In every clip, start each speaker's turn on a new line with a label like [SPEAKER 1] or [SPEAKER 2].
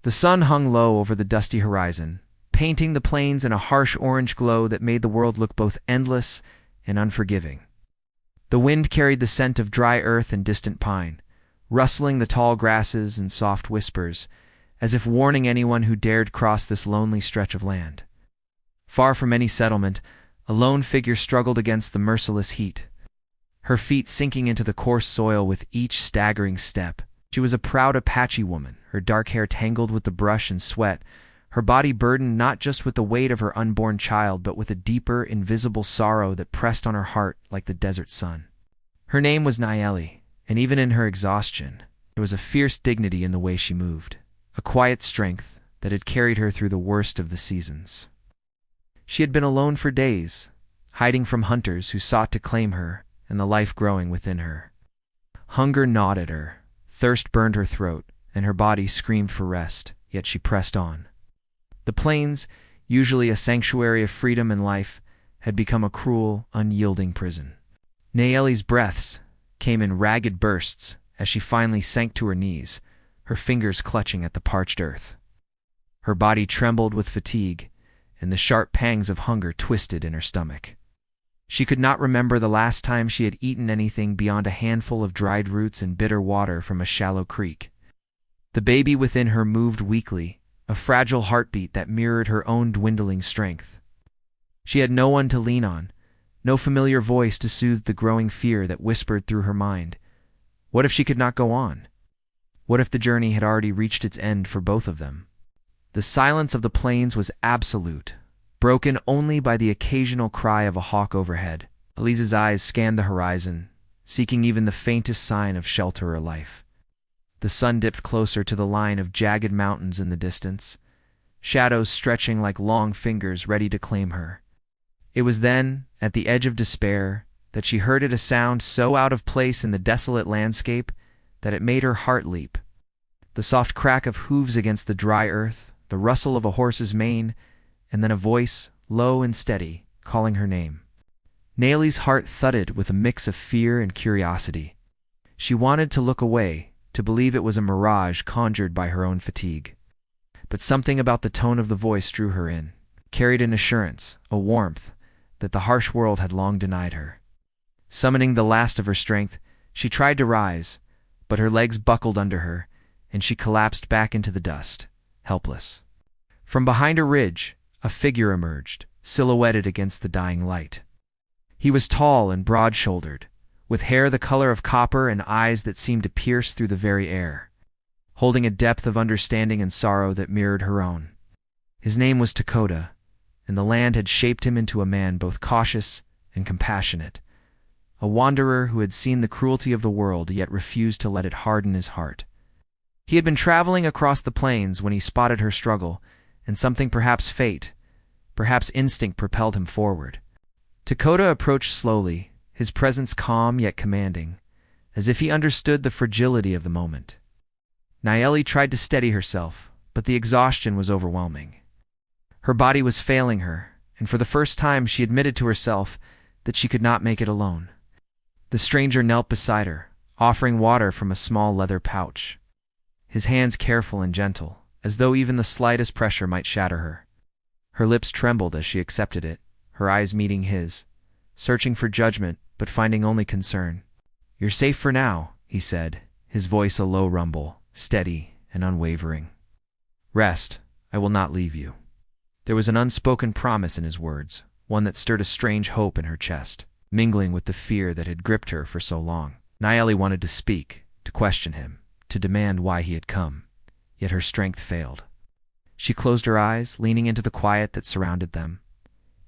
[SPEAKER 1] The sun hung low over the dusty horizon, painting the plains in a harsh orange glow that made the world look both endless and unforgiving. The wind carried the scent of dry earth and distant pine, rustling the tall grasses in soft whispers, as if warning anyone who dared cross this lonely stretch of land. Far from any settlement, a lone figure struggled against the merciless heat, her feet sinking into the coarse soil with each staggering step. She was a proud Apache woman, her dark hair tangled with the brush and sweat, her body burdened not just with the weight of her unborn child but with a deeper, invisible sorrow that pressed on her heart like the desert sun. Her name was Nayeli, and even in her exhaustion, there was a fierce dignity in the way she moved, a quiet strength that had carried her through the worst of the seasons. She had been alone for days, hiding from hunters who sought to claim her and the life growing within her. Hunger gnawed at her, thirst burned her throat, and her body screamed for rest, yet she pressed on. The plains, usually a sanctuary of freedom and life, had become a cruel, unyielding prison. Nayeli's breaths came in ragged bursts as she finally sank to her knees, her fingers clutching at the parched earth. Her body trembled with fatigue, and the sharp pangs of hunger twisted in her stomach. She could not remember the last time she had eaten anything beyond a handful of dried roots and bitter water from a shallow creek. The baby within her moved weakly, a fragile heartbeat that mirrored her own dwindling strength. She had no one to lean on, no familiar voice to soothe the growing fear that whispered through her mind. What if she could not go on? What if the journey had already reached its end for both of them? The silence of the plains was absolute, broken only by the occasional cry of a hawk overhead. Elise's eyes scanned the horizon, seeking even the faintest sign of shelter or life. The sun dipped closer to the line of jagged mountains in the distance, shadows stretching like long fingers ready to claim her. It was then, at the edge of despair, that she heard a sound so out of place in the desolate landscape that it made her heart leap. The soft crack of hooves against the dry earth, the rustle of a horse's mane, and then a voice, low and steady, calling her name. Nayeli's heart thudded with a mix of fear and curiosity. She wanted to look away, to believe it was a mirage conjured by her own fatigue. But something about the tone of the voice drew her in, carried an assurance, a warmth, that the harsh world had long denied her. Summoning the last of her strength, she tried to rise, but her legs buckled under her, and she collapsed back into the dust, helpless. From behind a ridge, a figure emerged, silhouetted against the dying light. He was tall and broad-shouldered, with hair the color of copper and eyes that seemed to pierce through the very air, holding a depth of understanding and sorrow that mirrored her own. His name was Dakota, and the land had shaped him into a man both cautious and compassionate, a wanderer who had seen the cruelty of the world yet refused to let it harden his heart. He had been traveling across the plains when he spotted her struggle, and something perhaps fate, perhaps instinct propelled him forward. Dakota approached slowly, his presence calm yet commanding, as if he understood the fragility of the moment. Nayeli tried to steady herself, but the exhaustion was overwhelming. Her body was failing her, and for the first time she admitted to herself that she could not make it alone. The stranger knelt beside her, offering water from a small leather pouch, his hands careful and gentle, as though even the slightest pressure might shatter her. Her lips trembled as she accepted it, her eyes meeting his, searching for judgment but finding only concern. "You're safe for now," he said, his voice a low rumble, steady and unwavering. "Rest, I will not leave you." There was an unspoken promise in his words, one that stirred a strange hope in her chest, mingling with the fear that had gripped her for so long. Nayeli wanted to speak, to question him, to demand why he had come, yet her strength failed. She closed her eyes, leaning into the quiet that surrounded them,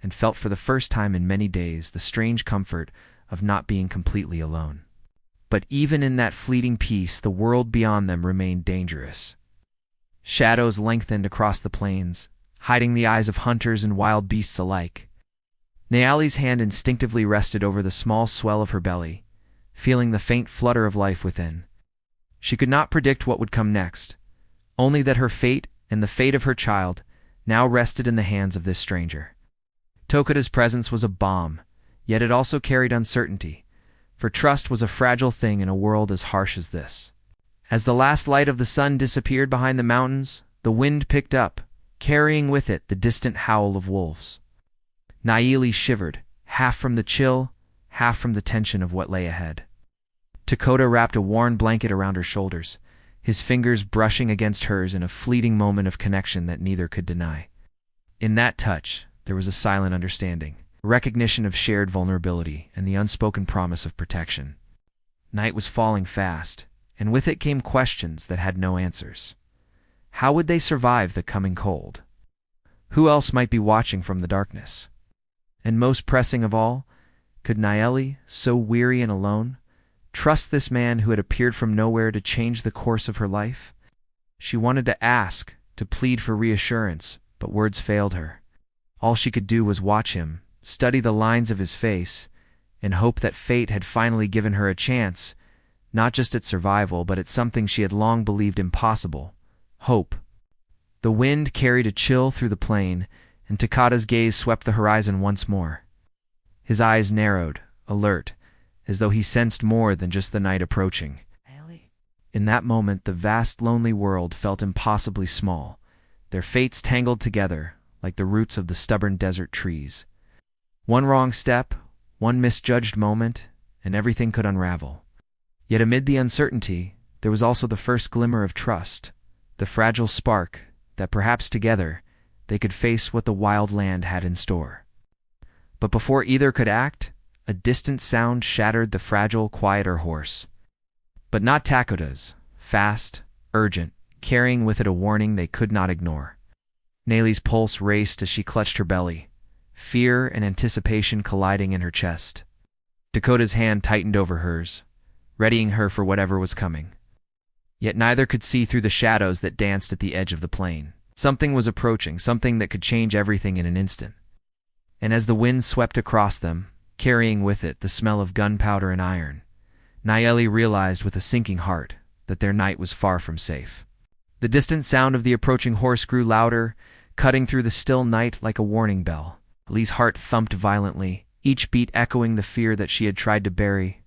[SPEAKER 1] and felt for the first time in many days the strange comfort of not being completely alone. But even in that fleeting peace, the world beyond them remained dangerous. Shadows lengthened across the plains, hiding the eyes of hunters and wild beasts alike. Nayeli's hand instinctively rested over the small swell of her belly, feeling the faint flutter of life within. She could not predict what would come next, only that her fate and the fate of her child now rested in the hands of this stranger. Dakota's presence was a balm, yet it also carried uncertainty, for trust was a fragile thing in a world as harsh as this. As the last light of the sun disappeared behind the mountains, The wind picked up, carrying with it the distant howl of wolves. Naili shivered, half from the chill, half from the tension of what lay ahead. Dakota wrapped a worn blanket around her shoulders, his fingers brushing against hers in a fleeting moment of connection that neither could deny. In that touch, there was a silent understanding, a recognition of shared vulnerability, and the unspoken promise of protection. Night was falling fast, and with it came questions that had no answers. How would they survive the coming cold? Who else might be watching from the darkness? And most pressing of all, could Naeli, so weary and alone, trust this man who had appeared from nowhere to change the course of her life? She wanted to ask, to plead for reassurance, but words failed her. All she could do was watch him, study the lines of his face, and hope that fate had finally given her a chance, not just at survival, but at something she had long believed impossible: hope. The wind carried a chill through the plain, and Takata's gaze swept the horizon once more. His eyes narrowed, alert, as though he sensed more than just the night approaching. In that moment, the vast, lonely world felt impossibly small, their fates tangled together like the roots of the stubborn desert trees. One wrong step, one misjudged moment, and everything could unravel. Yet amid the uncertainty, there was also the first glimmer of trust, the fragile spark that perhaps together they could face what the wild land had in store. But before either could act, a distant sound shattered the fragile, quieter horse. But not Takota's, fast, urgent, carrying with it a warning they could not ignore. Naili's pulse raced as she clutched her belly, fear and anticipation colliding in her chest. Dakota's hand tightened over hers, readying her for whatever was coming. Yet neither could see through the shadows that danced at the edge of the plain. Something was approaching, something that could change everything in an instant. And as the wind swept across them, carrying with it the smell of gunpowder and iron, Naeli realized with a sinking heart that their night was far from safe. The distant sound of the approaching horse grew louder, cutting through the still night like a warning bell. Lee's heart thumped violently, each beat echoing the fear that she had tried to bury.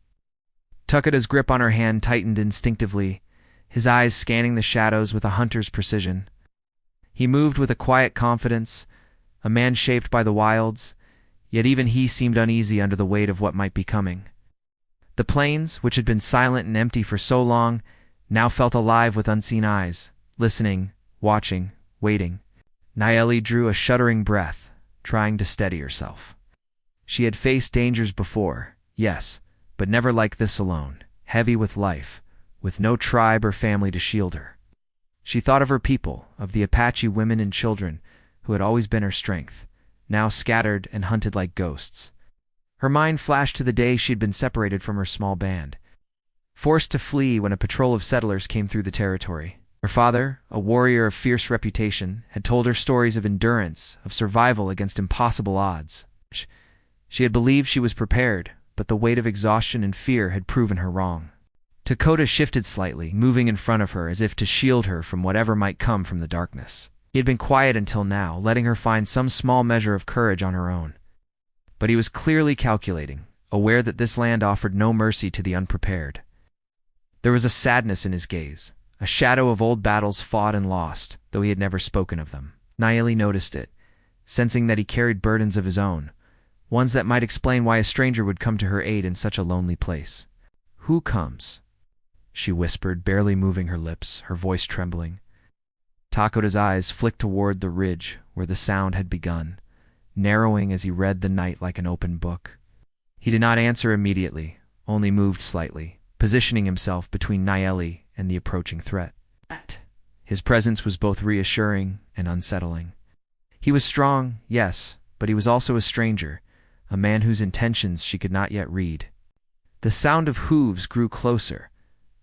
[SPEAKER 1] Takata's grip on her hand tightened instinctively, his eyes scanning the shadows with a hunter's precision. He moved with a quiet confidence, a man shaped by the wilds, yet even he seemed uneasy under the weight of what might be coming. The plains, which had been silent and empty for so long, now felt alive with unseen eyes, listening, watching, waiting. Naeli drew a shuddering breath, trying to steady herself. She had faced dangers before, yes, but never like this alone, heavy with life, with no tribe or family to shield her. She thought of her people, of the Apache women and children who had always been her strength, now scattered and hunted like ghosts. Her mind flashed to the day she had been separated from her small band, forced to flee when a patrol of settlers came through the territory. Her father, a warrior of fierce reputation, had told her stories of endurance, of survival against impossible odds. She had believed she was prepared, but the weight of exhaustion and fear had proven her wrong. Dakota shifted slightly, moving in front of her as if to shield her from whatever might come from the darkness. He had been quiet until now, letting her find some small measure of courage on her own. But he was clearly calculating, aware that this land offered no mercy to the unprepared. There was a sadness in his gaze, a shadow of old battles fought and lost, though he had never spoken of them. Naeli noticed it, sensing that he carried burdens of his own, ones that might explain why a stranger would come to her aid in such a lonely place. "Who comes?" she whispered, barely moving her lips, her voice trembling. Takota's eyes flicked toward the ridge where the sound had begun, narrowing as he read the night like an open book. He did not answer immediately, only moved slightly, positioning himself between Naeli and the approaching threat. His presence was both reassuring and unsettling. He was strong, yes, but he was also a stranger, a man whose intentions she could not yet read. The sound of hooves grew closer,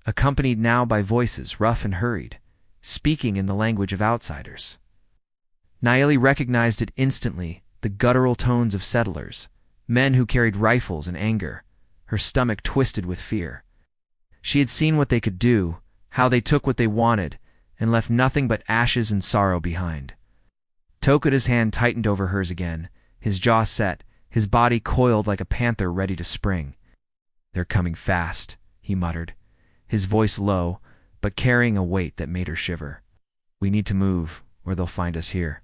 [SPEAKER 1] accompanied now by voices rough and hurried, speaking in the language of outsiders. Naeli recognized it instantly, the guttural tones of settlers, men who carried rifles in anger, her stomach twisted with fear. She had seen what they could do, how they took what they wanted, and left nothing but ashes and sorrow behind. Tokuda's hand tightened over hers again, his jaw set, his body coiled like a panther ready to spring. "They're coming fast," he muttered, his voice low, but carrying a weight that made her shiver. We need to move, or they'll find us here.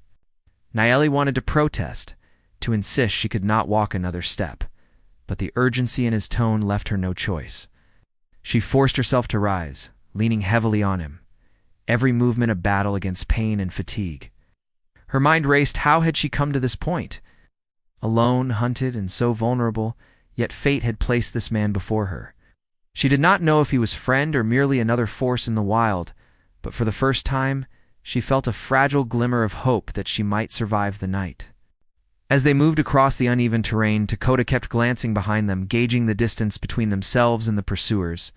[SPEAKER 1] Nayeli wanted to protest, to insist she could not walk another step, but the urgency in his tone left her no choice. She forced herself to rise, leaning heavily on him, every movement a battle against pain and fatigue. Her mind raced. How had she come to this point? Alone, hunted, and so vulnerable, yet fate had placed this man before her. She did not know if he was friend or merely another force in the wild, but for the first time, she felt a fragile glimmer of hope that she might survive the night. As they moved across the uneven terrain, Dakota kept glancing behind them, gauging the distance between themselves and the pursuers.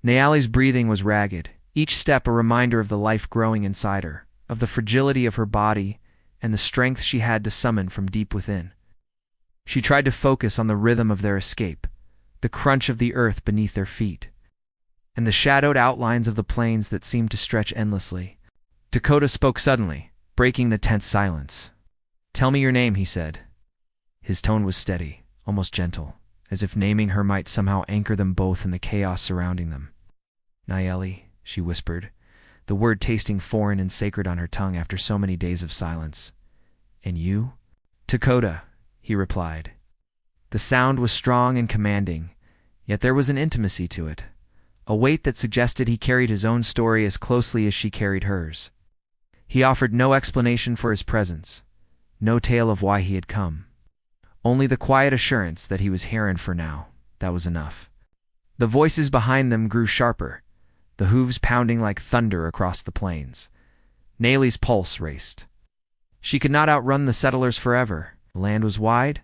[SPEAKER 1] Nayeli's breathing was ragged, each step a reminder of the life growing inside her, of the fragility of her body, and the strength she had to summon from deep within. She tried to focus on the rhythm of their escape, the crunch of the earth beneath their feet, and the shadowed outlines of the plains that seemed to stretch endlessly. Dakota spoke suddenly, breaking the tense silence. "Tell me your name," he said. His tone was steady, almost gentle, as if naming her might somehow anchor them both in the chaos surrounding them. "Nayeli," she whispered, the word tasting foreign and sacred on her tongue after so many days of silence. "And you?" "Dakota," he replied. The sound was strong and commanding, yet there was an intimacy to it, a weight that suggested he carried his own story as closely as she carried hers. He offered no explanation for his presence, no tale of why he had come. Only the quiet assurance that he was here and for now. That was enough. The voices behind them grew sharper, the hooves pounding like thunder across the plains. Nayeli's pulse raced. She could not outrun the settlers forever. The land was wide,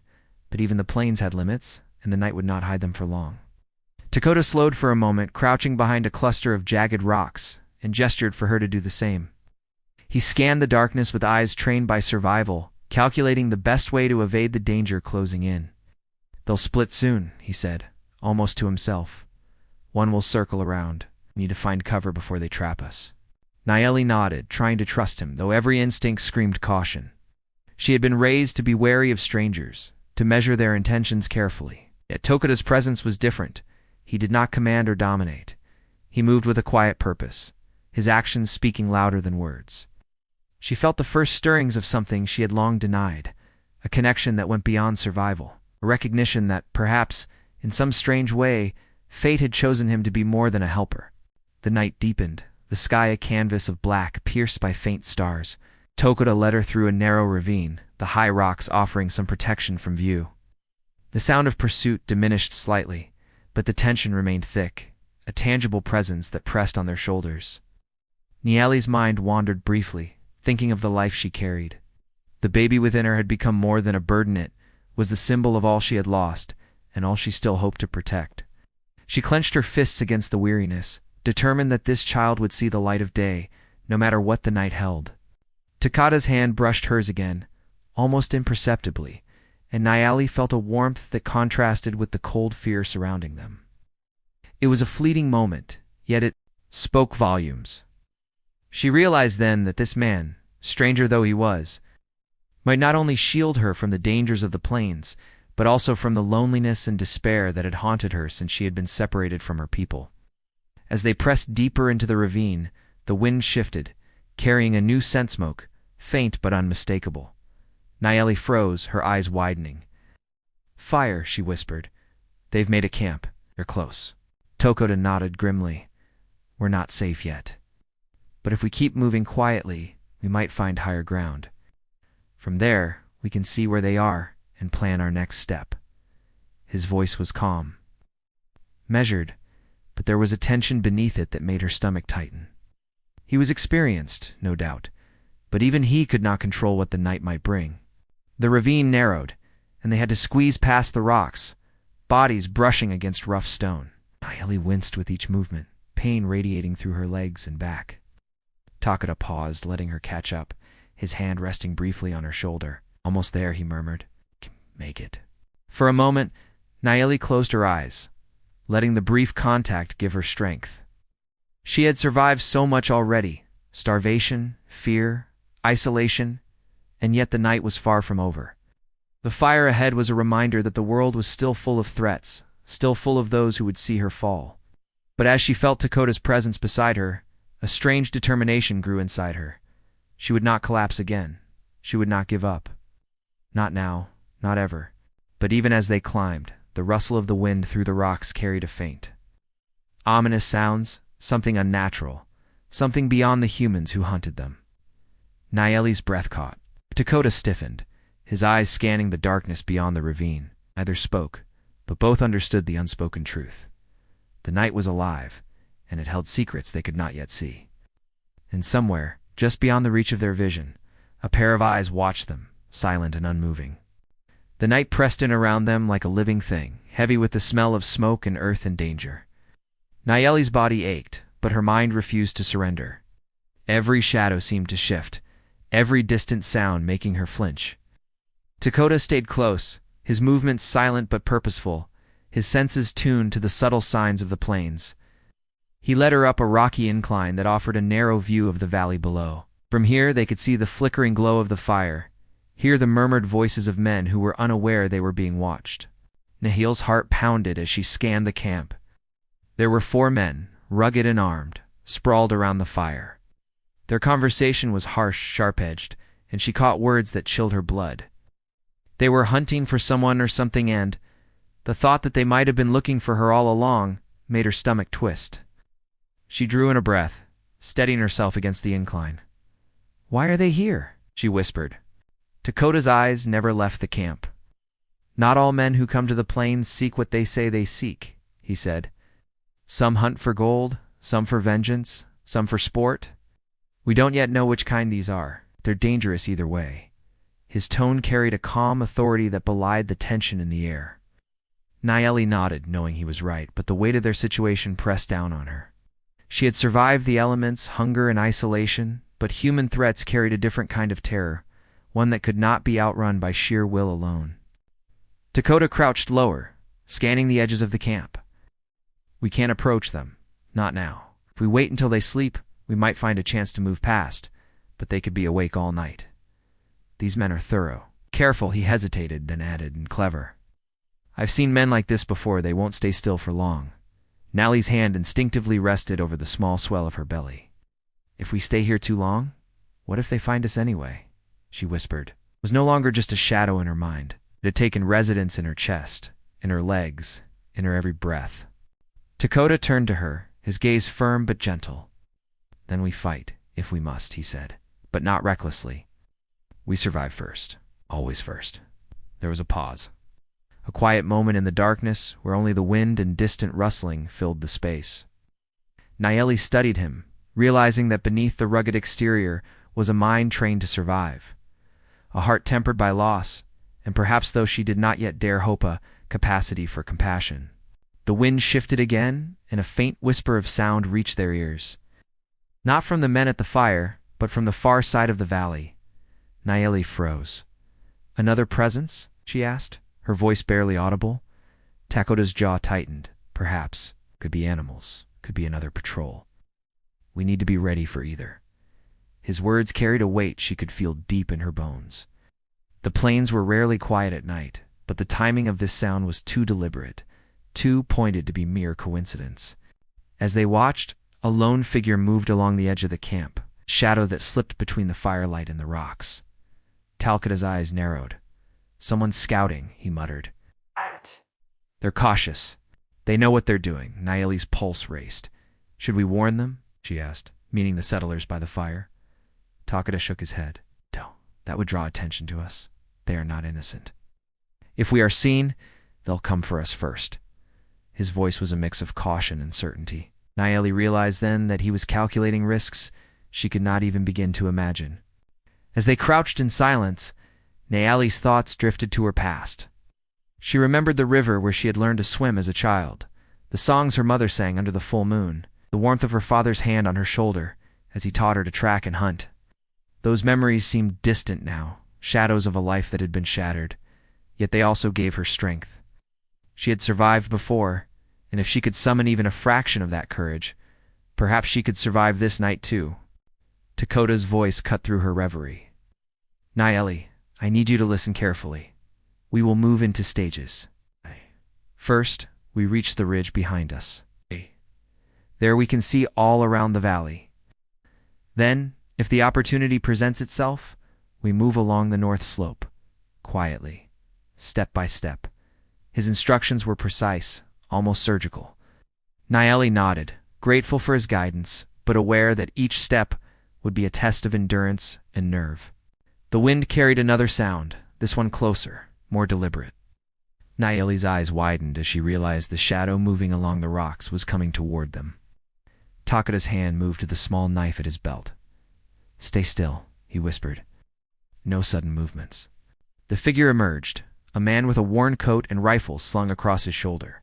[SPEAKER 1] but even the plains had limits, and the night would not hide them for long. Dakota slowed for a moment, crouching behind a cluster of jagged rocks, and gestured for her to do the same. He scanned the darkness with eyes trained by survival, calculating the best way to evade the danger closing in. "They'll split soon," he said, almost to himself. "One will circle around. We need to find cover before they trap us." Nayeli nodded, trying to trust him, though every instinct screamed caution. She had been raised to be wary of strangers, to measure their intentions carefully. Yet Dakota's presence was different. He did not command or dominate. He moved with a quiet purpose, his actions speaking louder than words. She felt the first stirrings of something she had long denied, a connection that went beyond survival, a recognition that, perhaps, in some strange way, fate had chosen him to be more than a helper. The night deepened, the sky a canvas of black pierced by faint stars. Dakota led her through a narrow ravine, the high rocks offering some protection from view. The sound of pursuit diminished slightly, but the tension remained thick, a tangible presence that pressed on their shoulders. Nayeli's mind wandered briefly, thinking of the life she carried. The baby within her had become more than a burden. It was the symbol of all she had lost, and all she still hoped to protect. She clenched her fists against the weariness, determined that this child would see the light of day, no matter what the night held. Dakota's hand brushed hers again, almost imperceptibly, and Nayeli felt a warmth that contrasted with the cold fear surrounding them. It was a fleeting moment, yet it spoke volumes. She realized then that this man, stranger though he was, might not only shield her from the dangers of the plains, but also from the loneliness and despair that had haunted her since she had been separated from her people. As they pressed deeper into the ravine, the wind shifted, carrying a new scent smoke, faint but unmistakable. Nayeli froze, her eyes widening. "Fire," she whispered. "They've made a camp. They're close." Dakota nodded grimly. "We're not safe yet. But if we keep moving quietly, we might find higher ground. From there, we can see where they are and plan our next step." His voice was calm, measured, but there was a tension beneath it that made her stomach tighten. He was experienced, no doubt, but even he could not control what the night might bring. The ravine narrowed, and they had to squeeze past the rocks, bodies brushing against rough stone. Nayeli winced with each movement, pain radiating through her legs and back. Dakota paused, letting her catch up, his hand resting briefly on her shoulder. "Almost there," he murmured. "Make it." For a moment, Nayeli closed her eyes, letting the brief contact give her strength. She had survived so much already: starvation, fear, isolation, and yet the night was far from over. The fire ahead was a reminder that the world was still full of threats, still full of those who would see her fall. But as she felt Dakota's presence beside her, A strange determination grew inside her. She would not collapse again. She would not give up. Not now, not ever. But even as they climbed, the rustle of the wind through the rocks carried a faint, ominous sounds, something unnatural, something beyond the humans who hunted them. Nayeli's breath caught. Dakota stiffened, his eyes scanning the darkness beyond the ravine. Neither spoke, but both understood the unspoken truth. The night was alive, and it held secrets they could not yet see. And somewhere, just beyond the reach of their vision, a pair of eyes watched them, silent and unmoving. The night pressed in around them like a living thing, heavy with the smell of smoke and earth and danger. Nayeli's body ached, but her mind refused to surrender. Every shadow seemed to shift, every distant sound making her flinch. Dakota stayed close, his movements silent but purposeful, his senses tuned to the subtle signs of the plains. He led her up a rocky incline that offered a narrow view of the valley below. From here they could see the flickering glow of the fire, hear the murmured voices of men who were unaware they were being watched. Nahil's heart pounded as she scanned the camp. There were 4 men, rugged and armed, sprawled around the fire. Their conversation was harsh, sharp-edged, and she caught words that chilled her blood. They were hunting for someone or something, and the thought that they might have been looking for her all along made her stomach twist. She drew in a breath, steadying herself against the incline. "Why are they here?" she whispered. Dakota's eyes never left the camp. "Not all men who come to the plains seek what they say they seek," he said. "Some hunt for gold, some for vengeance, some for sport. We don't yet know which kind these are. They're dangerous either way." His tone carried a calm authority that belied the tension in the air. Nayeli nodded, knowing he was right, but the weight of their situation pressed down on her. She had survived the elements, hunger and isolation, but human threats carried a different kind of terror, one that could not be outrun by sheer will alone. Dakota crouched lower, scanning the edges of the camp. "We can't approach them. Not now. If we wait until they sleep, we might find a chance to move past, but they could be awake all night. These men are thorough." Careful, he hesitated, then added, "and clever. I've seen men like this before. They won't stay still for long." Nally's hand instinctively rested over the small swell of her belly. "If we stay here too long, what if they find us anyway?" she whispered. It was no longer just a shadow in her mind. It had taken residence in her chest, in her legs, in her every breath. Dakota turned to her, his gaze firm but gentle. "Then we fight, if we must," he said, "but not recklessly. We survive first, always first." There was a pause. A quiet moment in the darkness where only the wind and distant rustling filled the space. Nayeli studied him, realizing that beneath the rugged exterior was a mind trained to survive, a heart tempered by loss, and perhaps, though she did not yet dare hope, a capacity for compassion. The wind shifted again, and a faint whisper of sound reached their ears. Not from the men at the fire, but from the far side of the valley. Nayeli froze. "Another presence?" she asked, her voice barely audible. Dakota's jaw tightened. Perhaps. Could be animals. Could be another patrol. "We need to be ready for either." His words carried a weight she could feel deep in her bones. The plains were rarely quiet at night, but the timing of this sound was too deliberate, too pointed to be mere coincidence. As they watched, a lone figure moved along the edge of the camp, a shadow that slipped between the firelight and the rocks. Talcotta's eyes narrowed. "Someone's scouting," he muttered. "They're cautious. They know what they're doing." Nayeli's pulse raced. "Should we warn them?" she asked, meaning the settlers by the fire. Talcotta shook his head. "No, that would draw attention to us. They are not innocent. If we are seen, they'll come for us first." His voice was a mix of caution and certainty. Nayeli realized then that he was calculating risks she could not even begin to imagine. As they crouched in silence, Nayeli's thoughts drifted to her past. She remembered the river where she had learned to swim as a child, the songs her mother sang under the full moon, the warmth of her father's hand on her shoulder as he taught her to track and hunt. Those memories seemed distant now, shadows of a life that had been shattered, yet they also gave her strength. She had survived before, and if she could summon even a fraction of that courage, perhaps she could survive this night too. Dakota's voice cut through her reverie. "Nayeli, I need you to listen carefully. We will move into stages. First, we reach the ridge behind us. There we can see all around the valley. Then, if the opportunity presents itself, we move along the north slope, quietly, step by step. His instructions were precise, almost surgical. Nayeli nodded, grateful for his guidance, but aware that each step would be a test of endurance and nerve. The wind carried another sound, this one closer, more deliberate. Nayeli's eyes widened as she realized the shadow moving along the rocks was coming toward them. Takeda's hand moved to the small knife at his belt. "Stay still," he whispered. No sudden movements. The figure emerged, a man with a worn coat and rifle slung across his shoulder.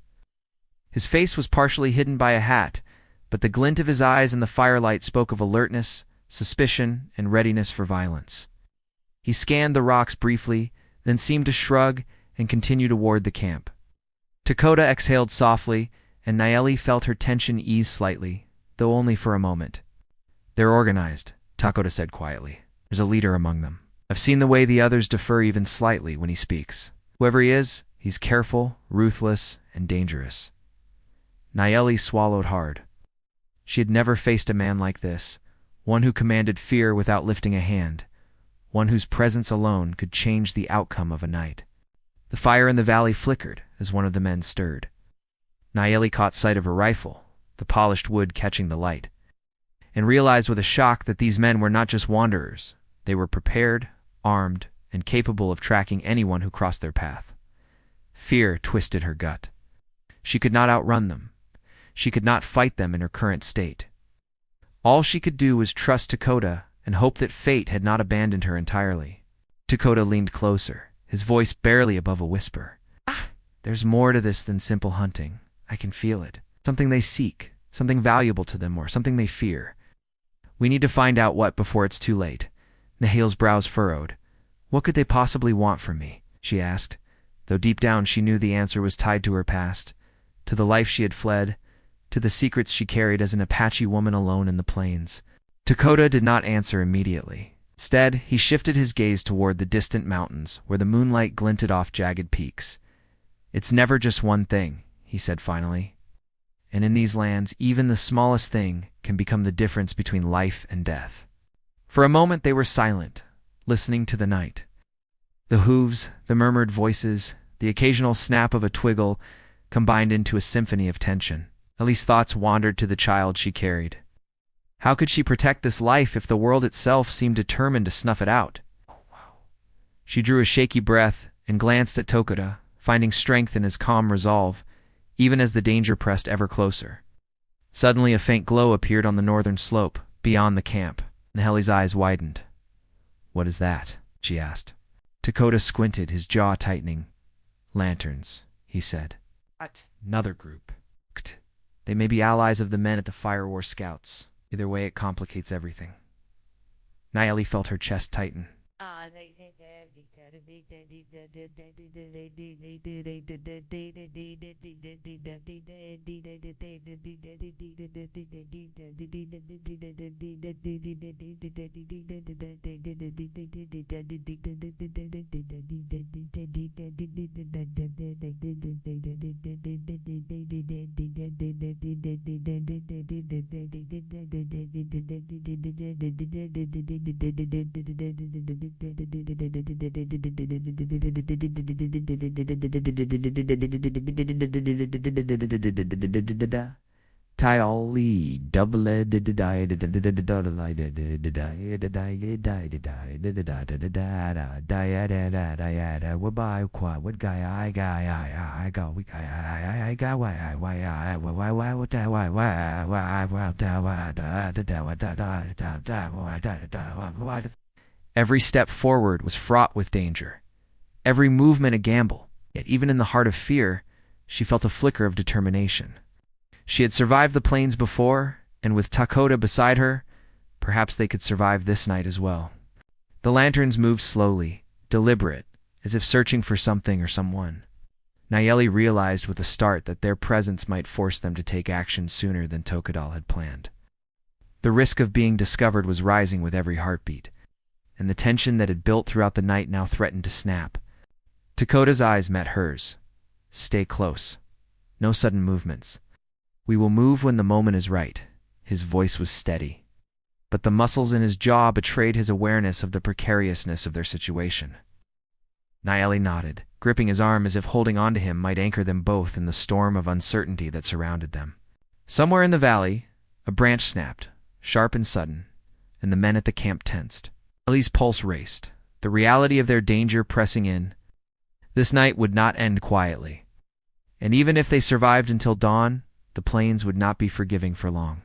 [SPEAKER 1] His face was partially hidden by a hat, but the glint of his eyes in the firelight spoke of alertness, suspicion, and readiness for violence. He scanned the rocks briefly, then seemed to shrug and continue toward the camp. Takoda exhaled softly, and Nayeli felt her tension ease slightly, though only for a moment. "They're organized," Takoda said quietly. "There's a leader among them. I've seen the way the others defer even slightly when he speaks. Whoever he is, he's careful, ruthless, and dangerous." Nayeli swallowed hard. She had never faced a man like this, one who commanded fear without lifting a hand, one whose presence alone could change the outcome of a night. The fire in the valley flickered as one of the men stirred. Nayeli caught sight of a rifle, the polished wood catching the light, and realized with a shock that these men were not just wanderers. They were prepared, armed, and capable of tracking anyone who crossed their path. Fear twisted her gut. She could not outrun them. She could not fight them in her current state. All she could do was trust Takoda and hope that fate had not abandoned her entirely. Takoda leaned closer, his voice barely above a whisper. "There's more to this than simple hunting. I can feel it. Something they seek, something valuable to them, or something they fear. We need to find out what before it's too late." Nahil's brows furrowed. "What could they possibly want from me?" she asked, though deep down she knew the answer was tied to her past, to the life she had fled, to the secrets she carried as an Apache woman alone in the plains. Takoda did not answer immediately. Instead, he shifted his gaze toward the distant mountains, where the moonlight glinted off jagged peaks. "It's never just one thing," he said finally. "And in these lands, even the smallest thing can become the difference between life and death." For a moment they were silent, listening to the night. The hooves, the murmured voices, the occasional snap of a twiggle combined into a symphony of tension. Ellie's thoughts wandered to the child she carried. How could she protect this life if the world itself seemed determined to snuff it out? She drew a shaky breath and glanced at Takoda, finding strength in his calm resolve, even as the danger pressed ever closer. Suddenly a faint glow appeared on the northern slope, beyond the camp. Naheli's eyes widened. "What is that?" she asked. Takoda squinted, his jaw tightening. "Lanterns," he said. "Another group. They may be allies of the men at the Fire War Scouts. Either way, it complicates everything." Nayeli felt her chest tighten. Every step forward was fraught with danger, every movement a gamble, yet even in the heart of fear, she felt a flicker of determination. She had survived the plains before, and with Takoda beside her, perhaps they could survive this night as well. The lanterns moved slowly, deliberate, as if searching for something or someone. Nayeli realized with a start that their presence might force them to take action sooner than Tokadal had planned. The risk of being discovered was rising with every heartbeat, and the tension that had built throughout the night now threatened to snap. Takoda's eyes met hers. "Stay close. No sudden movements. We will move when the moment is right." His voice was steady. but the muscles in his jaw betrayed his awareness of the precariousness of their situation. Nayeli nodded, gripping his arm as if holding on to him might anchor them both in the storm of uncertainty that surrounded them. Somewhere in the valley, a branch snapped, sharp and sudden, and the men at the camp tensed. Nayeli's pulse raced, the reality of their danger pressing in. This night would not end quietly. And even if they survived until dawn, the plains would not be forgiving for long.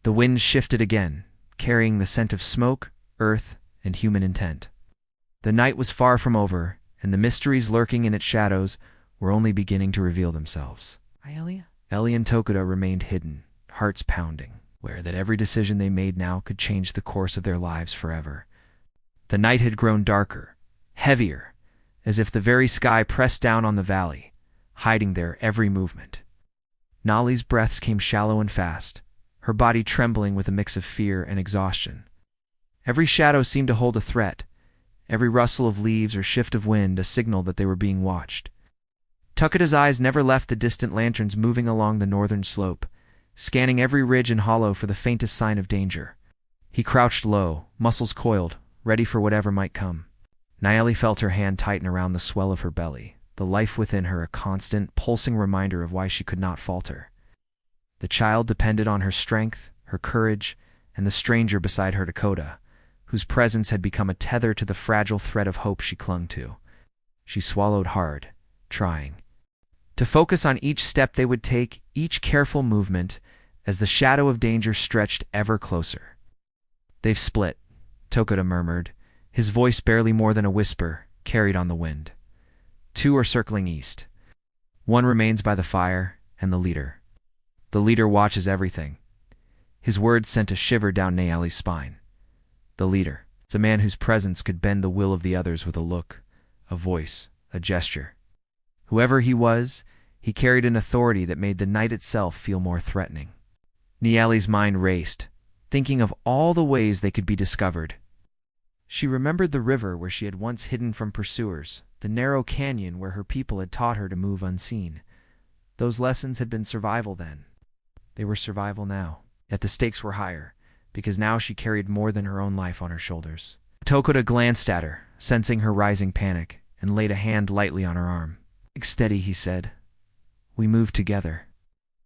[SPEAKER 1] The wind shifted again, carrying the scent of smoke, earth, and human intent. The night was far from over, and the mysteries lurking in its shadows were only beginning to reveal themselves. Ellie and Tokuda remained hidden, hearts pounding, aware that every decision they made now could change the course of their lives forever. The night had grown darker, heavier, as if the very sky pressed down on the valley, hiding their every movement. Nali's breaths came shallow and fast, her body trembling with a mix of fear and exhaustion. Every shadow seemed to hold a threat, every rustle of leaves or shift of wind a signal that they were being watched. Tokuda's eyes never left the distant lanterns moving along the northern slope, scanning every ridge and hollow for the faintest sign of danger. He crouched low, muscles coiled, ready for whatever might come. Nayeli felt her hand tighten around the swell of her belly, the life within her a constant, pulsing reminder of why she could not falter. The child depended on her strength, her courage, and the stranger beside her, Dakota, whose presence had become a tether to the fragile thread of hope she clung to. She swallowed hard, trying to focus on each step they would take, each careful movement, as the shadow of danger stretched ever closer. "They've split," Tokuda murmured, his voice barely more than a whisper, carried on the wind. "Two are circling east. One remains by the fire, and the leader. The leader watches everything." His words sent a shiver down Nayeli's spine. The leader. It's a man whose presence could bend the will of the others with a look, a voice, a gesture. Whoever he was, he carried an authority that made the night itself feel more threatening. Nayeli's mind raced, thinking of all the ways they could be discovered. She remembered the river where she had once hidden from pursuers, the narrow canyon where her people had taught her to move unseen. Those lessons had been survival then. They were survival now, yet the stakes were higher, because now she carried more than her own life on her shoulders. Tokuda glanced at her, sensing her rising panic, and laid a hand lightly on her arm. "Steady," he said. "We move together.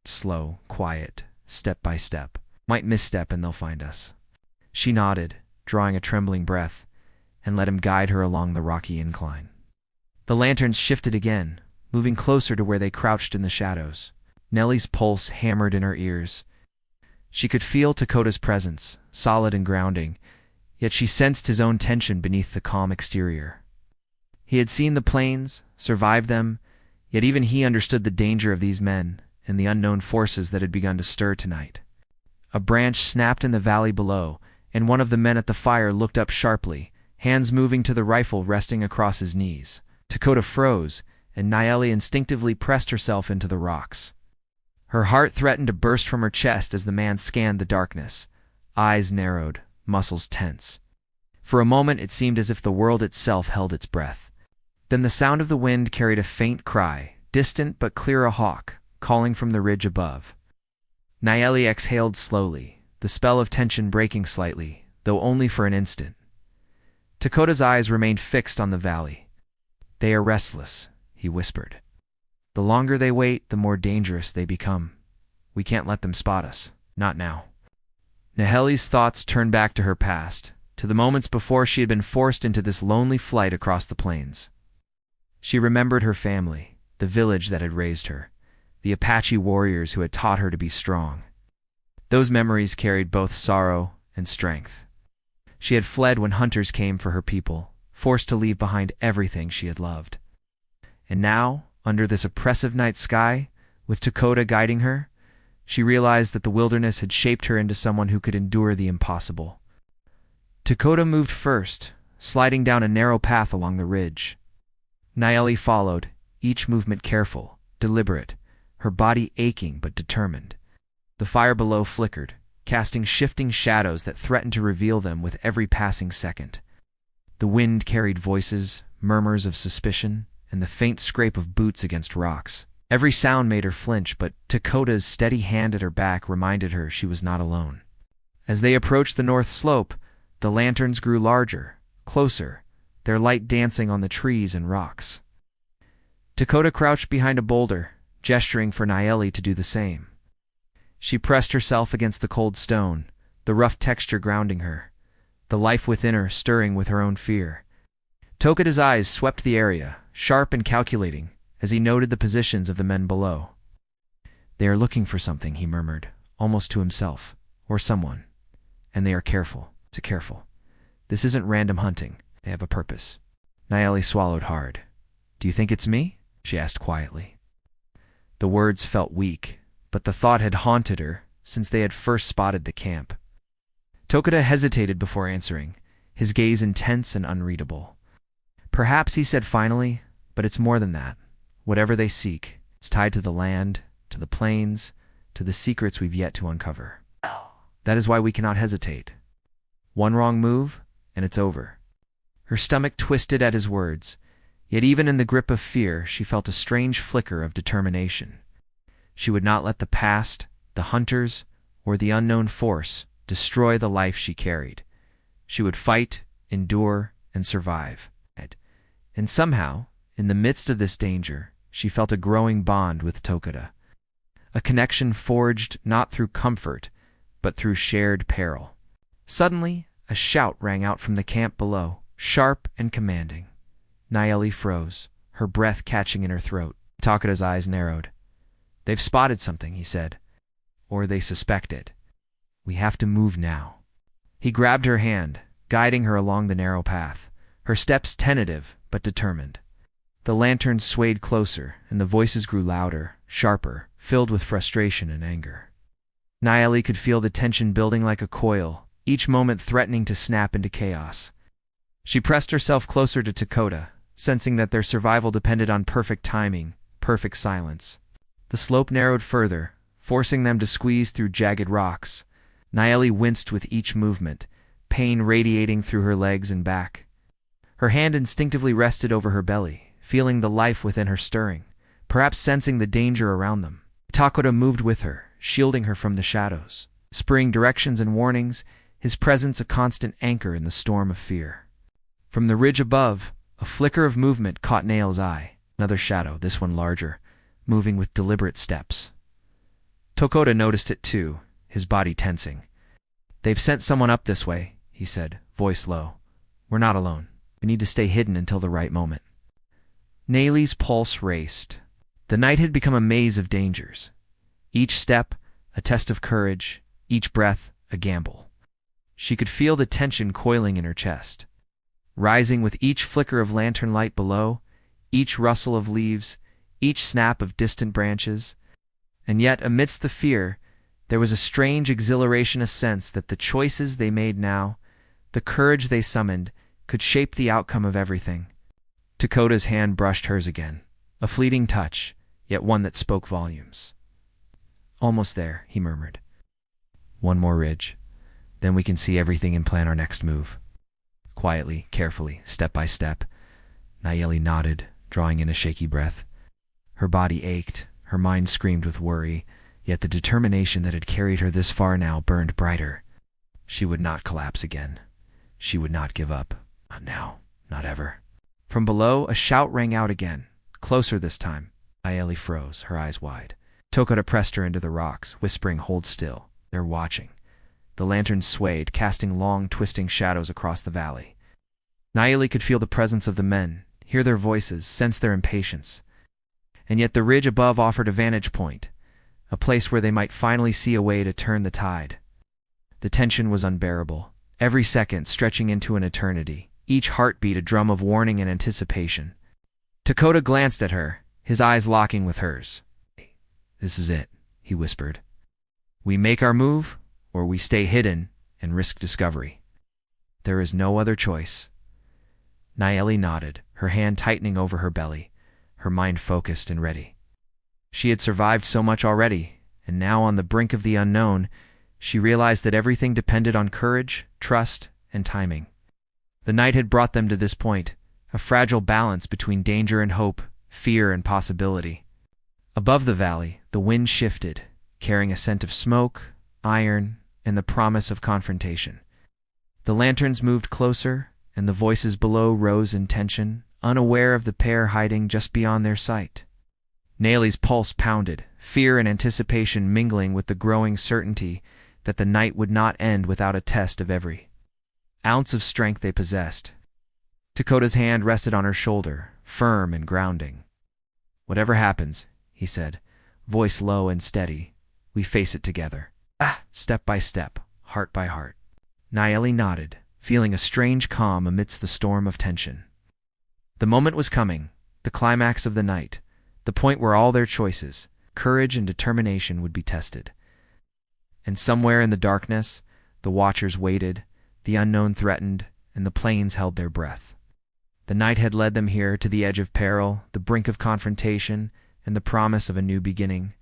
[SPEAKER 1] Slow, quiet, step by step. Might misstep and they'll find us." She nodded, drawing a trembling breath, and let him guide her along the rocky incline. The lanterns shifted again, moving closer to where they crouched in the shadows. Nellie's pulse hammered in her ears. She could feel Tokuda's presence, solid and grounding, yet she sensed his own tension beneath the calm exterior. He had seen the plains, survived them, yet even he understood the danger of these men and the unknown forces that had begun to stir tonight. A branch snapped in the valley below, and one of the men at the fire looked up sharply, hands moving to the rifle resting across his knees. Tokuda froze, and Nayeli instinctively pressed herself into the rocks. Her heart threatened to burst from her chest as the man scanned the darkness, eyes narrowed, muscles tense. For a moment it seemed as if the world itself held its breath. Then the sound of the wind carried a faint cry, distant but clear, a hawk, calling from the ridge above. Nayeli exhaled slowly, the spell of tension breaking slightly, though only for an instant. Tokuda's eyes remained fixed on the valley. "They are restless," he whispered. "The longer they wait, the more dangerous they become. We can't let them spot us. Not now." Nayeli's thoughts turned back to her past, to the moments before she had been forced into this lonely flight across the plains. She remembered her family, the village that had raised her, the Apache warriors who had taught her to be strong. Those memories carried both sorrow and strength. She had fled when hunters came for her people, forced to leave behind everything she had loved. And now, under this oppressive night sky, with Tokuda guiding her, she realized that the wilderness had shaped her into someone who could endure the impossible. Tokuda moved first, sliding down a narrow path along the ridge. Nayeli followed, each movement careful, deliberate, her body aching but determined. The fire below flickered, casting shifting shadows that threatened to reveal them with every passing second. The wind carried voices, murmurs of suspicion, and the faint scrape of boots against rocks. Every sound made her flinch, but Tokuda's steady hand at her back reminded her she was not alone. As they approached the north slope, the lanterns grew larger, closer, their light dancing on the trees and rocks. Dakota crouched behind a boulder, gesturing for Nayeli to do the same. She pressed herself against the cold stone, the rough texture grounding her, the life within her stirring with her own fear. Tokoda's eyes swept the area, sharp and calculating, as he noted the positions of the men below. "They are looking for something," he murmured, almost to himself, "or someone. And they are careful, too careful. This isn't random hunting. They have a purpose." Nayeli swallowed hard. "Do you think it's me?" she asked quietly. The words felt weak, but the thought had haunted her since they had first spotted the camp. Tokoda hesitated before answering, his gaze intense and unreadable. "Perhaps," he said finally, "but it's more than that. Whatever they seek, it's tied to the land, to the plains, to the secrets we've yet to uncover. That is why we cannot hesitate. One wrong move, and it's over." Her stomach twisted at his words, yet even in the grip of fear, she felt a strange flicker of determination. She would not let the past, the hunters, or the unknown force destroy the life she carried. She would fight, endure, and survive. And somehow, in the midst of this danger, she felt a growing bond with Tokoda. A connection forged not through comfort, but through shared peril. Suddenly, a shout rang out from the camp below, sharp and commanding. Nayeli froze, her breath catching in her throat. Tokoda's eyes narrowed. "They've spotted something," he said. "Or they suspect it. We have to move now." He grabbed her hand, guiding her along the narrow path, her steps tentative but determined. The lanterns swayed closer, and the voices grew louder, sharper, filled with frustration and anger. Nayeli could feel the tension building like a coil, each moment threatening to snap into chaos. She pressed herself closer to Tokoda, sensing that their survival depended on perfect timing, perfect silence. The slope narrowed further, forcing them to squeeze through jagged rocks. Nayeli winced with each movement, pain radiating through her legs and back. Her hand instinctively rested over her belly, feeling the life within her stirring, perhaps sensing the danger around them. Tokoda moved with her, shielding her from the shadows, spurring directions and warnings, his presence a constant anchor in the storm of fear. From the ridge above, a flicker of movement caught Nayel's eye. Another shadow, this one larger, moving with deliberate steps. Tokoda noticed it too, his body tensing. "They've sent someone up this way," he said, voice low. "We're not alone. We need to stay hidden until the right moment." Nayeli's pulse raced. The night had become a maze of dangers. Each step, a test of courage, each breath, a gamble. She could feel the tension coiling in her chest, rising with each flicker of lantern light below, each rustle of leaves, each snap of distant branches. And yet, amidst the fear, there was a strange exhilaration, a sense that the choices they made now, the courage they summoned, could shape the outcome of everything. Tokoda's hand brushed hers again, a fleeting touch, yet one that spoke volumes. "Almost there," he murmured. "One more ridge. Then we can see everything and plan our next move." Quietly, carefully, step by step, Nayeli nodded, drawing in a shaky breath. Her body ached, her mind screamed with worry, yet the determination that had carried her this far now burned brighter. She would not collapse again. She would not give up. Not now. Not ever. From below, a shout rang out again, closer this time. Nayeli froze, her eyes wide. Tokoda pressed her into the rocks, whispering, "Hold still. They're watching." The lanterns swayed, casting long, twisting shadows across the valley. Nayeli could feel the presence of the men, hear their voices, sense their impatience. And yet the ridge above offered a vantage point, a place where they might finally see a way to turn the tide. The tension was unbearable, every second stretching into an eternity, each heartbeat a drum of warning and anticipation. Tokoda glanced at her, his eyes locking with hers. "This is it," he whispered. "We make our move, or we stay hidden and risk discovery. There is no other choice." Nayeli nodded, her hand tightening over her belly, her mind focused and ready. She had survived so much already, and now on the brink of the unknown, she realized that everything depended on courage, trust, and timing. The night had brought them to this point, a fragile balance between danger and hope, fear and possibility. Above the valley, the wind shifted, carrying a scent of smoke, iron, and the promise of confrontation. The lanterns moved closer, and the voices below rose in tension, unaware of the pair hiding just beyond their sight. Nayeli's pulse pounded, fear and anticipation mingling with the growing certainty that the night would not end without a test of every ounce of strength they possessed. Dakota's hand rested on her shoulder, firm and grounding. "Whatever happens," he said, voice low and steady, "we face it together. Step by step, heart by heart." Nayeli nodded, feeling a strange calm amidst the storm of tension. The moment was coming, the climax of the night, the point where all their choices, courage and determination would be tested. And somewhere in the darkness, the watchers waited, the unknown threatened, and the planes held their breath. The night had led them here to the edge of peril, the brink of confrontation, and the promise of a new beginning.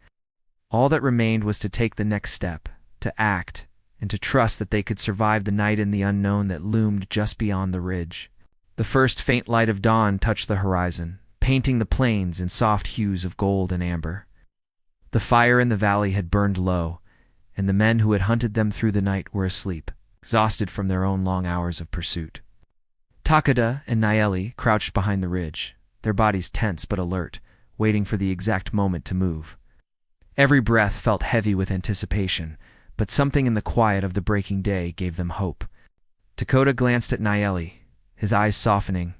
[SPEAKER 1] All that remained was to take the next step, to act, and to trust that they could survive the night in the unknown that loomed just beyond the ridge. The first faint light of dawn touched the horizon, painting the plains in soft hues of gold and amber. The fire in the valley had burned low, and the men who had hunted them through the night were asleep, exhausted from their own long hours of pursuit. Takeda and Nayeli crouched behind the ridge, their bodies tense but alert, waiting for the exact moment to move. Every breath felt heavy with anticipation, but something in the quiet of the breaking day gave them hope. Dakota glanced at Nayeli, his eyes softening.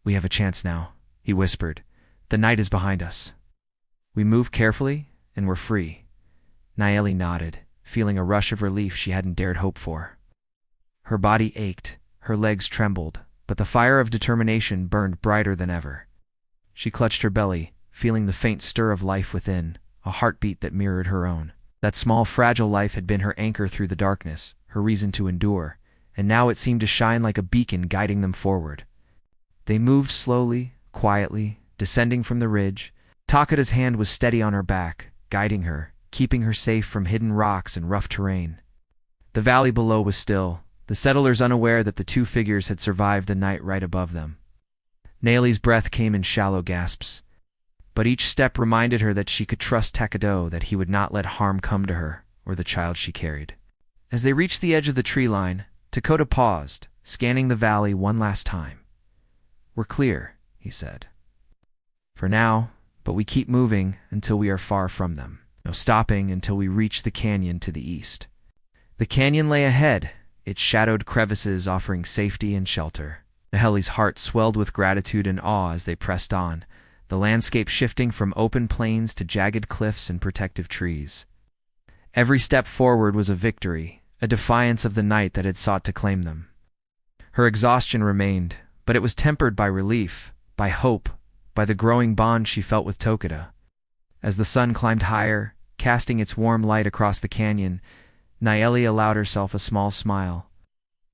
[SPEAKER 1] "We have a chance now," he whispered. "The night is behind us. We move carefully, and we're free." Nayeli nodded, feeling a rush of relief she hadn't dared hope for. Her body ached, her legs trembled, but the fire of determination burned brighter than ever. She clutched her belly, feeling the faint stir of life within, a heartbeat that mirrored her own. That small, fragile life had been her anchor through the darkness, her reason to endure, and now it seemed to shine like a beacon guiding them forward. They moved slowly, quietly, descending from the ridge. Takeda's hand was steady on her back, guiding her, keeping her safe from hidden rocks and rough terrain. The valley below was still, the settlers unaware that the two figures had survived the night right above them. Nayeli's breath came in shallow gasps, but each step reminded her that she could trust Takeda, that he would not let harm come to her or the child she carried. As they reached the edge of the tree line, Takeda paused, scanning the valley one last time. "We're clear," he said. "For now, but we keep moving until we are far from them. No stopping until we reach the canyon to the east." The canyon lay ahead, its shadowed crevices offering safety and shelter. Nayeli's heart swelled with gratitude and awe as they pressed on, the landscape shifting from open plains to jagged cliffs and protective trees. Every step forward was a victory, a defiance of the night that had sought to claim them. Her exhaustion remained, but it was tempered by relief, by hope, by the growing bond she felt with Takeda. As the sun climbed higher, casting its warm light across the canyon, Nayeli allowed herself a small smile.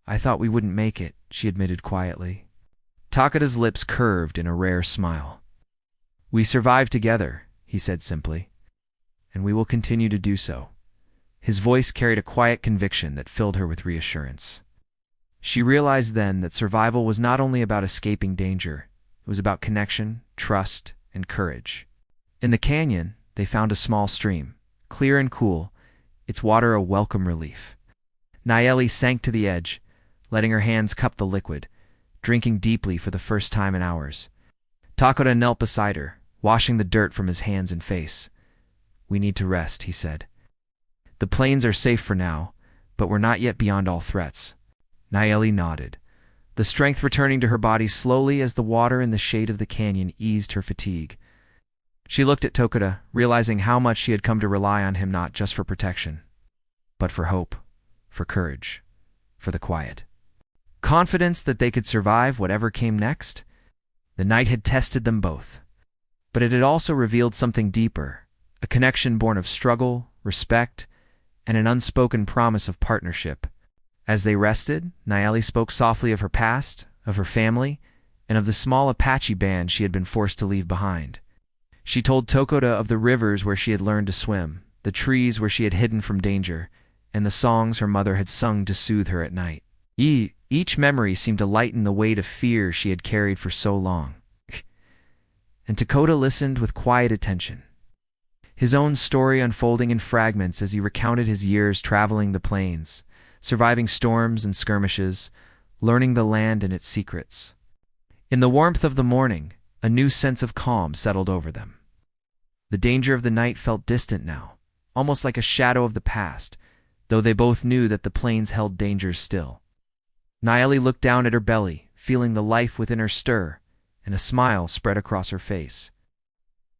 [SPEAKER 1] "I thought we wouldn't make it," she admitted quietly. Takeda's lips curved in a rare smile. "We survived together," he said simply, "and we will continue to do so." His voice carried a quiet conviction that filled her with reassurance. She realized then that survival was not only about escaping danger, it was about connection, trust, and courage. In the canyon, they found a small stream, clear and cool, its water a welcome relief. Nayeli sank to the edge, letting her hands cup the liquid, drinking deeply for the first time in hours. Takeda knelt beside her, washing the dirt from his hands and face. "We need to rest," he said. "The plains are safe for now, but we're not yet beyond all threats." Nayeli nodded, the strength returning to her body slowly as the water in the shade of the canyon eased her fatigue. She looked at Takeda, realizing how much she had come to rely on him not just for protection, but for hope, for courage, for the quiet. Confidence that they could survive whatever came next? The night had tested them both, but it had also revealed something deeper, a connection born of struggle, respect, and an unspoken promise of partnership. As they rested, Nayeli spoke softly of her past, of her family, and of the small Apache band she had been forced to leave behind. She told Takeda of the rivers where she had learned to swim, the trees where she had hidden from danger, and the songs her mother had sung to soothe her at night. Each memory seemed to lighten the weight of fear she had carried for so long. And Takeda listened with quiet attention. his own story unfolding in fragments as he recounted his years traveling the plains, surviving storms and skirmishes, learning the land and its secrets. In the warmth of the morning, a new sense of calm settled over them. The danger of the night felt distant now, almost like a shadow of the past, though they both knew that the plains held dangers still. Nayeli looked down at her belly, feeling the life within her stir, and a smile spread across her face.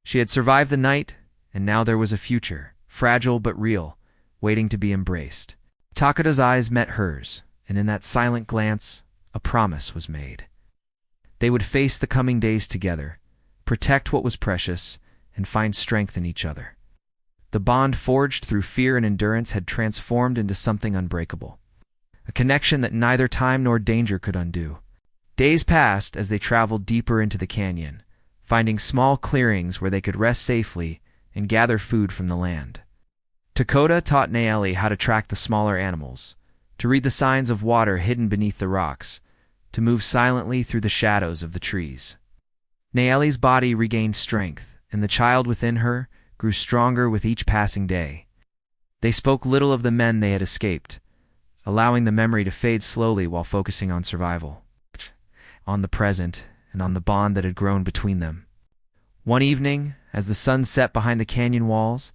[SPEAKER 1] She had survived the night, and now there was a future, fragile but real, waiting to be embraced. Takeda's eyes met hers, and in that silent glance, a promise was made. They would face the coming days together, protect what was precious, and find strength in each other. The bond forged through fear and endurance had transformed into something unbreakable, a connection that neither time nor danger could undo. Days passed as they traveled deeper into the canyon, finding small clearings where they could rest safely and gather food from the land. Takoda taught Nayeli how to track the smaller animals, to read the signs of water hidden beneath the rocks, to move silently through the shadows of the trees. Nayeli's body regained strength, and the child within her grew stronger with each passing day. They spoke little of the men they had escaped, allowing the memory to fade slowly while focusing on survival, on the present, and on the bond that had grown between them. One evening, as the sun set behind the canyon walls,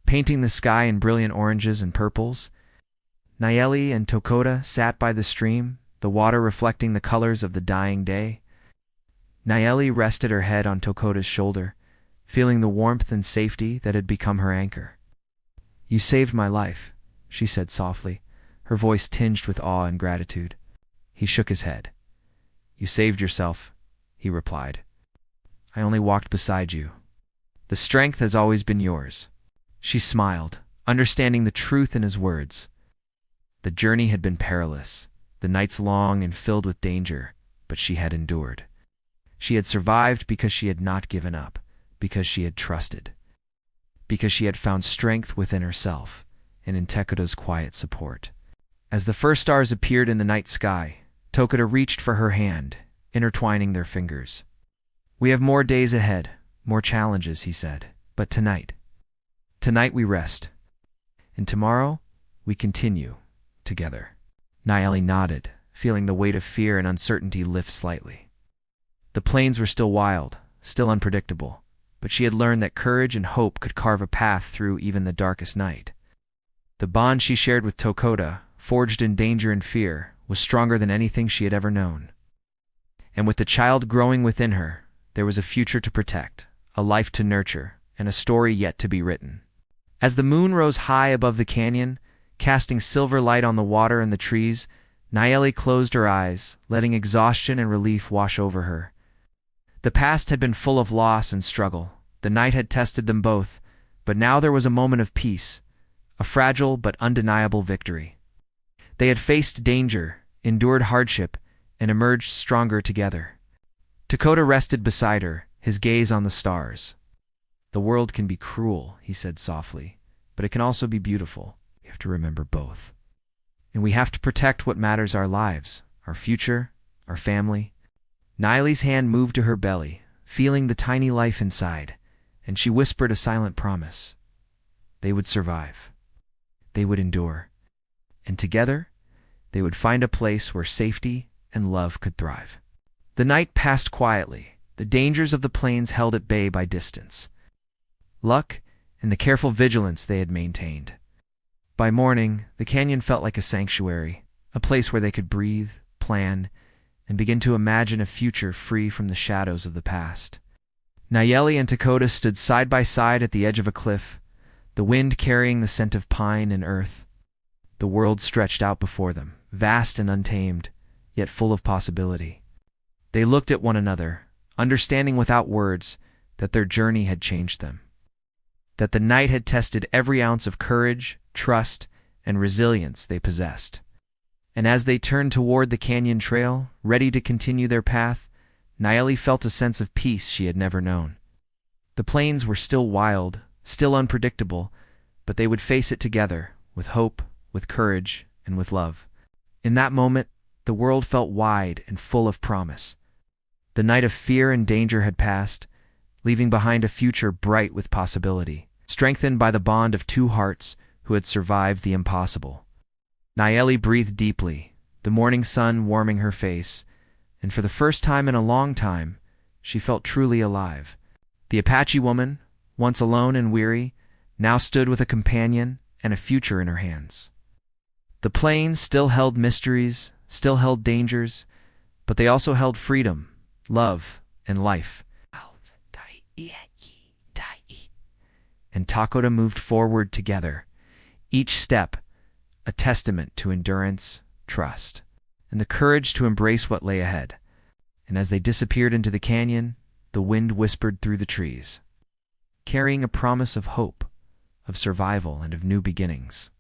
[SPEAKER 1] painting the sky in brilliant oranges and purples, Nayeli and Takoda sat by the stream, the water reflecting the colors of the dying day. Nayeli rested her head on Takoda's shoulder, feeling the warmth and safety that had become her anchor. "You saved my life," she said softly, her voice tinged with awe and gratitude. He shook his head. "You saved yourself," he replied. "I only walked beside you. The strength has always been yours." She smiled, understanding the truth in his words. The journey had been perilous, the nights long and filled with danger, but she had endured. She had survived because she had not given up, because she had trusted, because she had found strength within herself and in Takoda's quiet support. As the first stars appeared in the night sky, Takoda reached for her hand, intertwining their fingers. "We have more days ahead, more challenges," he said, "but tonight we rest. And tomorrow, we continue, together." Nayeli nodded, feeling the weight of fear and uncertainty lift slightly. The plains were still wild, still unpredictable, but she had learned that courage and hope could carve a path through even the darkest night. The bond she shared with Takoda, forged in danger and fear, was stronger than anything she had ever known. And with the child growing within her, there was a future to protect, a life to nurture, and a story yet to be written. As the moon rose high above the canyon, casting silver light on the water and the trees, Nayeli closed her eyes, letting exhaustion and relief wash over her. The past had been full of loss and struggle. The night had tested them both, but now there was a moment of peace, a fragile but undeniable victory. They had faced danger, endured hardship, and emerged stronger together. Takoda rested beside her, his gaze on the stars. "The world can be cruel," he said softly, "but it can also be beautiful. We have to remember both. And we have to protect what matters: our lives, our future, our family." Nayeli's hand moved to her belly, feeling the tiny life inside, and she whispered a silent promise. They would survive. They would endure. And together, they would find a place where safety and love could thrive. The night passed quietly, the dangers of the plains held at bay by distance, luck, and the careful vigilance they had maintained. By morning, the canyon felt like a sanctuary, a place where they could breathe, plan, and begin to imagine a future free from the shadows of the past. Nayeli and Takoda stood side by side at the edge of a cliff, the wind carrying the scent of pine and earth. The world stretched out before them, vast and untamed, yet full of possibility. They looked at one another, understanding without words that their journey had changed them, that the night had tested every ounce of courage, trust, and resilience they possessed. And as they turned toward the canyon trail, ready to continue their path, Nayeli felt a sense of peace she had never known. The plains were still wild, still unpredictable, but they would face it together, with hope, with courage, and with love. In that moment, the world felt wide and full of promise. The night of fear and danger had passed, leaving behind a future bright with possibility. strengthened by the bond of two hearts who had survived the impossible. Nayeli breathed deeply, the morning sun warming her face, and for the first time in a long time, she felt truly alive. The Apache woman, once alone and weary, now stood with a companion and a future in her hands. The plains still held mysteries, still held dangers, but they also held freedom, love, and life. And Takoda moved forward together, each step a testament to endurance, trust, and the courage to embrace what lay ahead. And as they disappeared into the canyon, the wind whispered through the trees, carrying a promise of hope, of survival, and of new beginnings.